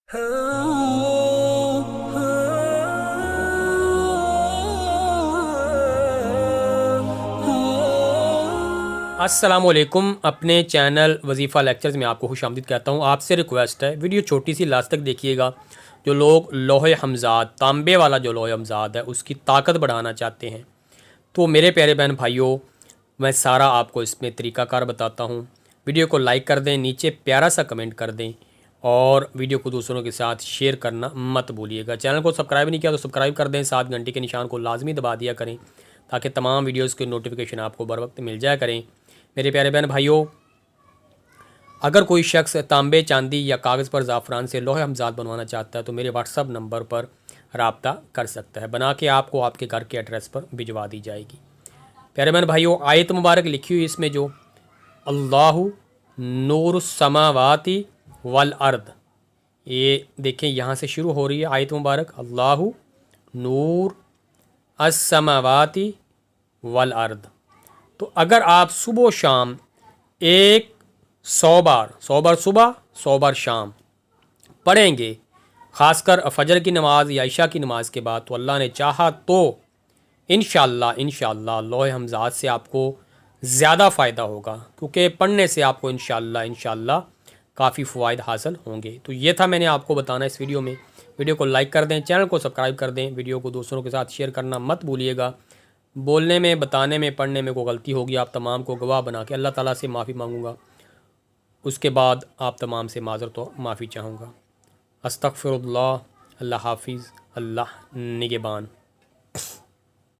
अस्सलामुअलैकुम। अपने चैनल वजीफ़ा लेक्चर्स में आपको खुश आमदीद कहता हूँ। आपसे रिक्वेस्ट है, वीडियो छोटी सी लास्ट तक देखिएगा। जो लोग लोहे हमज़ाद, तांबे वाला जो लोहे हमज़ाद है उसकी ताकत बढ़ाना चाहते हैं, तो मेरे प्यारे बहन भाइयों, मैं सारा आपको इसमें तरीक़ाकार बताता हूँ। वीडियो को लाइक कर दें, नीचे प्यारा सा कमेंट कर दें और वीडियो को दूसरों के साथ शेयर करना मत भूलिएगा। चैनल को सब्सक्राइब नहीं किया तो सब्सक्राइब कर दें, साथ घंटे के निशान को लाजमी दबा दिया करें ताकि तमाम वीडियोज़ के नोटिफिकेशन आपको बर वक्त मिल जाया करें। मेरे प्यारे बहन भाइयों, अगर कोई शख्स तांबे, चांदी या कागज़ पर ज़ाफ़रान से लोहे हमज़ाद बनवाना चाहता है तो मेरे व्हाट्सअप नंबर पर रब्ता कर सकता है। बना के आपको आपके घर के एड्रेस पर भिजवा दी जाएगी। प्यारे बहन भाइयों, आयत मुबारक लिखी हुई इसमें जो अल्लाहु नूरुस समावाति वल अर्द, ये देखें यहाँ से शुरू हो रही है आयत मुबारक। अल्लाहु नूर अस समावाति वल अर्द। तो अगर आप सुबह शाम 100 बार सुबह 100 बार शाम पढ़ेंगे, ख़ासकर फजर की नमाज़ या इशा की नमाज़ के बाद, तो अल्लाह ने चाहा तो इंशाअल्लाह लोहे हमज़ाद से आपको ज़्यादा फ़ायदा होगा, क्योंकि पढ़ने से आपको इंशाअल्लाह काफ़ी फ़वाइद हासिल होंगे। तो ये था मैंने आपको बताना इस वीडियो में। वीडियो को लाइक कर दें, चैनल को सब्सक्राइब कर दें, वीडियो को दूसरों के साथ शेयर करना मत भूलिएगा। बोलने में, बताने में, पढ़ने में कोई गलती होगी आप तमाम को गवाह बना के अल्लाह ताला से माफ़ी मांगूंगा। उसके बाद आप तमाम से माज़रत तो माफ़ी चाहूँगा। अस्तगफिरुल्लाह। अल्लाह हाफिज़। अल्लाह निगहबान।